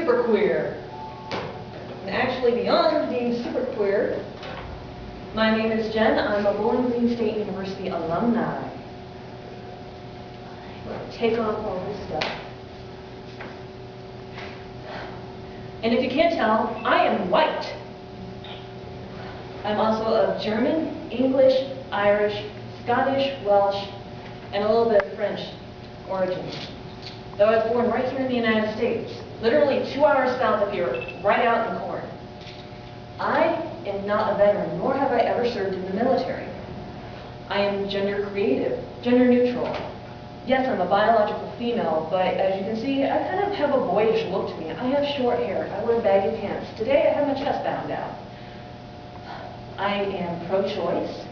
super queer. And actually, beyond being super queer, my name is Jen. I'm a Bowling Green State University alumni. Take off all this stuff. And if you can't tell, I am white. I'm also of German, English, Irish, Scottish, Welsh, and a little bit of French origin. Though I was born right here in the United States, literally 2 hours south of here, right out in corn. I am not a veteran, nor have I ever served in the military. I am gender creative, gender neutral. Yes, I'm a biological female, but as you can see, I kind of have a boyish look to me. I have short hair, I wear baggy pants. Today I have my chest bound out. I am pro-choice.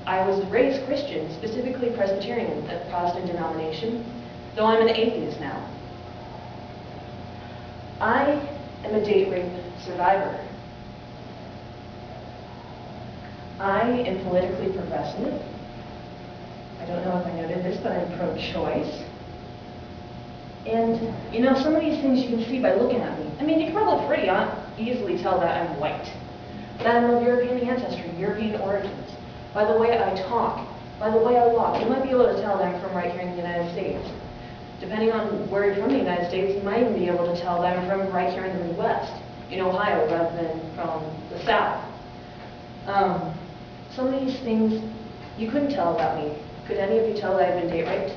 I was raised Christian, specifically Presbyterian, a Protestant denomination, though I'm an atheist now. I am a date rape survivor. I am politically progressive. I don't know if I noted this, but I'm pro-choice. And, you know, some of these things you can see by looking at me. I mean, you can probably pretty easily tell that I'm white. That I'm of European ancestry, European origins. By the way I talk, by the way I walk, you might be able to tell that I'm from right here in the United States. Depending on where you're from in the United States, you might even be able to tell that I'm from right here in the Midwest, in Ohio, rather than from the South. Some of these things you couldn't tell about me. Could any of you tell that I've been date raped?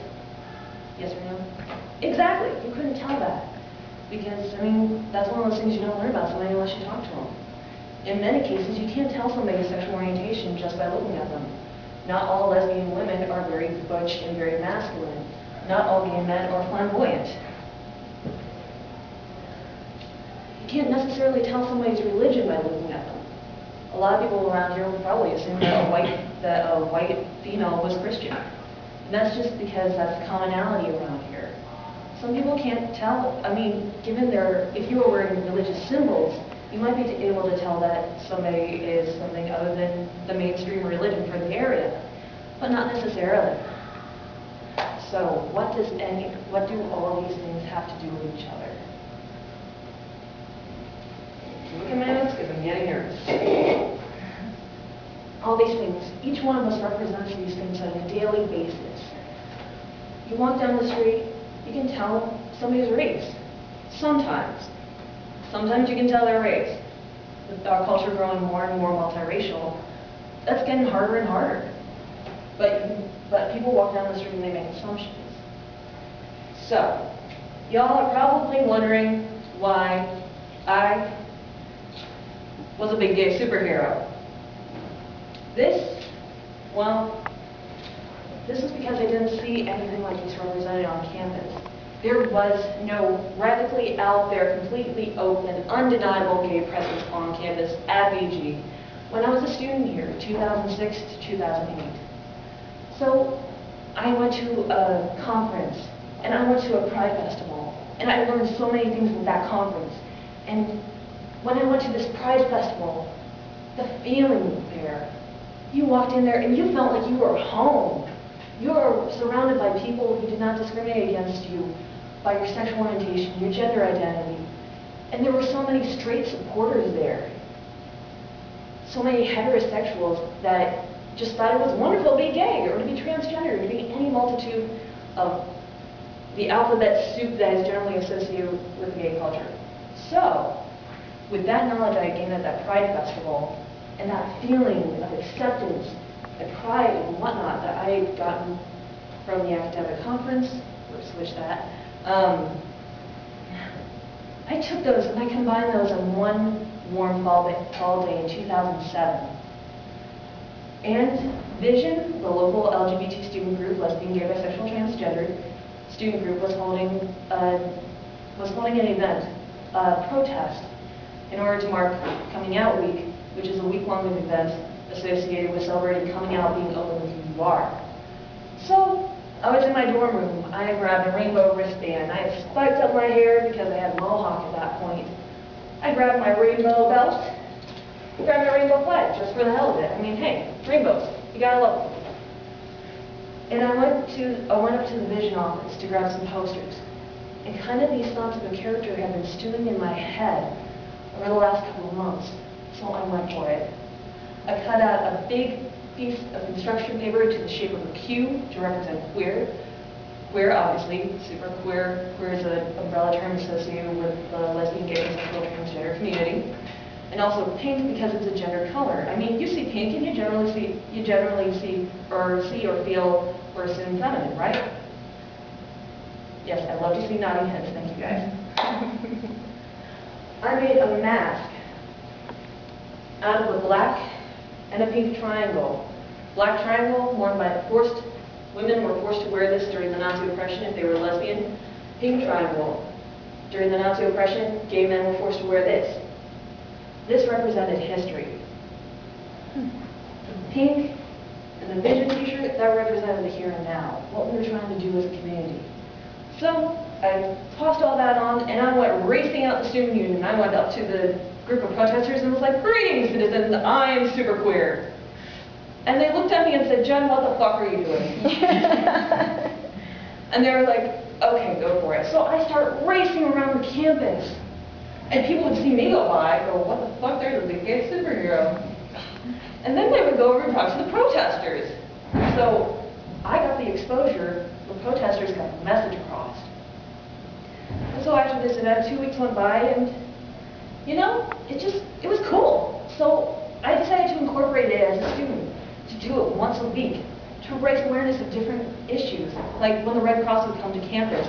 Yes or no? Exactly, you couldn't tell that. Because, I mean, that's one of those things you don't learn about somebody unless you talk to them. In many cases, you can't tell somebody's sexual orientation just by looking at them. Not all lesbian women are very butch and very masculine. Not all gay men are flamboyant. You can't necessarily tell somebody's religion by looking at them. A lot of people around here would probably assume that a white female was Christian. And that's just because that's the commonality around here. Some people can't tell. I mean, if you were wearing religious symbols, you might be able to tell that somebody is something other than the mainstream religion for the area, but not necessarily. So what do all these things have to do with each other? Look at my notes because I'm getting nervous. All these things, each one of us represents these things on a daily basis. You walk down the street, you can tell somebody's race. Sometimes. Sometimes you can tell their race. With our culture growing more and more multiracial, that's getting harder and harder. But people walk down the street and they make assumptions. So, y'all are probably wondering why I was a big gay superhero. This is because I didn't see anything like this represented on campus. There was no radically out there, completely open, undeniable gay presence on campus at BG when I was a student here, 2006 to 2008. So I went to a conference, and I went to a pride festival, and I learned so many things from that conference. And when I went to this pride festival, the feeling there, you walked in there and you felt like you were home. You were surrounded by people who did not discriminate against you by your sexual orientation, your gender identity. And there were so many straight supporters there. So many heterosexuals that just thought it was wonderful to be gay or to be transgender or to be any multitude of the alphabet soup that is generally associated with gay culture. So, with that knowledge I gained at that Pride Festival, and that feeling of acceptance and pride and whatnot that I had gotten from the academic conference, we'll switch that, I took those and I combined those in one warm fall day in 2007. And Vision, the local LGBT student group, lesbian, gay, bisexual, transgender student group, was holding an event, a protest, in order to mark Coming Out Week, which is a week-long event associated with celebrating coming out, being open with who you are. So I was in my dorm room. I grabbed a rainbow wristband. I had spiked up my hair because I had mohawk at that point. I grabbed my rainbow belt. Grabbed my rainbow flag just for the hell of it. I mean, hey, rainbows. You gotta love them. And I went up to the Vision office to grab some posters. And kind of these thoughts of a character had been stewing in my head over the last couple of months, so I went for it. I cut out a big piece of construction paper to the shape of a Q to represent queer. Queer, obviously, super queer. Queer is an umbrella term associated with the lesbian, gay, bisexual, transgender community. And also pink because it's a gender color. I mean, you see pink and you generally see or feel or assume feminine, right? Yes, I love to see nodding heads. Thank you, guys. I made a mask out of a black and a pink triangle. Black triangle worn by women were forced to wear this during the Nazi oppression if they were lesbian. Pink triangle. During the Nazi oppression, gay men were forced to wear this. This represented history. The pink and the vision t-shirt, that represented the here and now, what we were trying to do as a community. So I tossed all that on and I went racing out the student union. I went up to the group of protesters and was like, "Greetings, citizens, I am super queer." And they looked at me and said, "Jen, what the fuck are you doing?" And they were like, "Okay, go for it." So I start racing around the campus. And people would see me go by and go, "What the fuck, there's a big gay superhero." And then they would go over and talk to the protesters. So I got the exposure, the protesters got the message across. And so after this event, 2 weeks went by and, you know, it was cool. So I decided to incorporate it as a student, to do it once a week, to raise awareness of different issues. Like when the Red Cross would come to campus,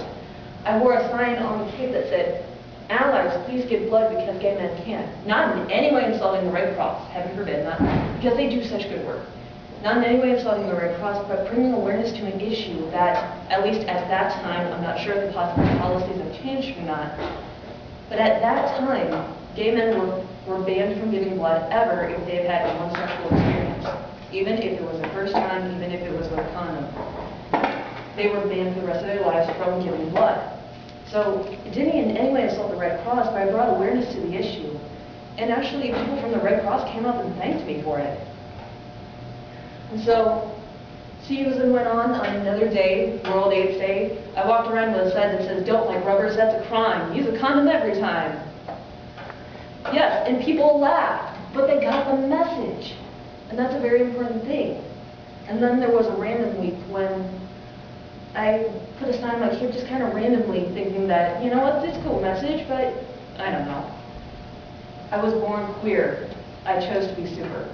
I wore a sign on the tape that said, "Allies, please give blood because gay men can't." Not in any way insulting the Red Cross, heaven forbid, not because they do such good work. Not in any way insulting the Red Cross, but bringing awareness to an issue that, at least at that time, I'm not sure if the policies have changed or not, but at that time, gay men were banned from giving blood ever if they've had one sexual experience. Even if it was the first time, even if it was with a condom. They were banned for the rest of their lives from giving blood. So it didn't in any way insult the Red Cross, but I brought awareness to the issue. And actually, people from the Red Cross came up and thanked me for it. And so, season went on another day, World AIDS Day. I walked around with a sign that says, "Don't like rubbers, that's a crime. Use a condom every time." Yes, and people laughed, but they got the message. And that's a very important thing. And then there was a random week when I put a sign on my kid just kind of randomly thinking that, you know what, this is a cool message, but I don't know. I was born queer. I chose to be super.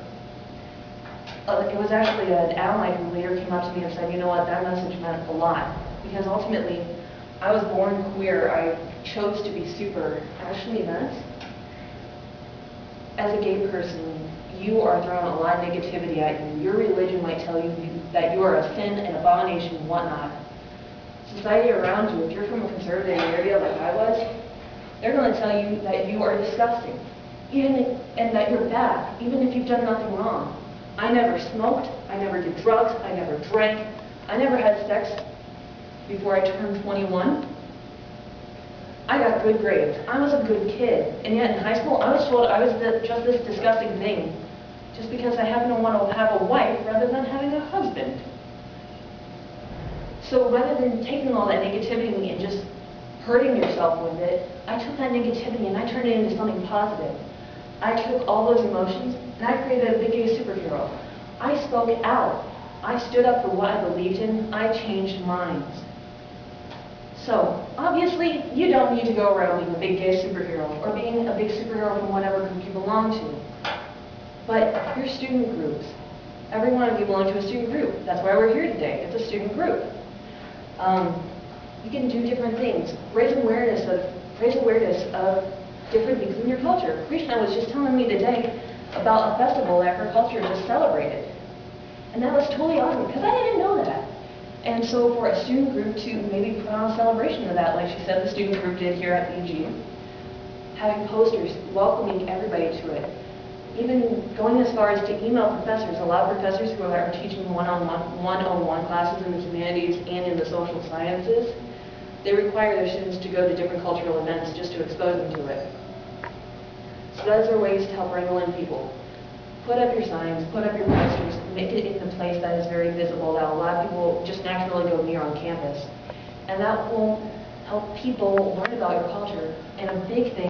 It was actually an ally who later came up to me and said, you know what, that message meant a lot. Because ultimately, I was born queer. I chose to be super. Actually meant, as a gay person, you are thrown a lot of negativity at you. Your religion might tell you that you are a sin, an abomination, and whatnot. Society around you, if you're from a conservative area like I was, they're going to tell you that you are disgusting, and that you're bad, even if you've done nothing wrong. I never smoked, I never did drugs, I never drank, I never had sex before I turned 21. I got good grades. I was a good kid. And yet in high school, I was told I was just this disgusting thing just because I happen to want to have a wife rather than having a husband. So rather than taking all that negativity and just hurting yourself with it, I took that negativity and I turned it into something positive. I took all those emotions and I created a big gay superhero. I spoke out. I stood up for what I believed in. I changed minds. So, obviously, you don't need to go around being a big gay superhero or being a big superhero from whatever group you belong to. But your student groups, every one of you belong to a student group. That's why we're here today. It's a student group. You can do different things. Raise awareness of different things in your culture. Krishna was just telling me today about a festival that her culture just celebrated. And that was totally awesome, because I didn't know that. And so for a student group to maybe put on a celebration of that, like she said the student group did here at BG, having posters, welcoming everybody to it, even going as far as to email professors. A lot of professors who are teaching one-on-one classes in the humanities and in the social sciences, they require their students to go to different cultural events just to expose them to it. So those are ways to help wrangle in people. Put up your signs, put up your posters, make it in a place that is very visible, that a lot of people just naturally go near on campus. And that will help people learn about your culture. And a big thing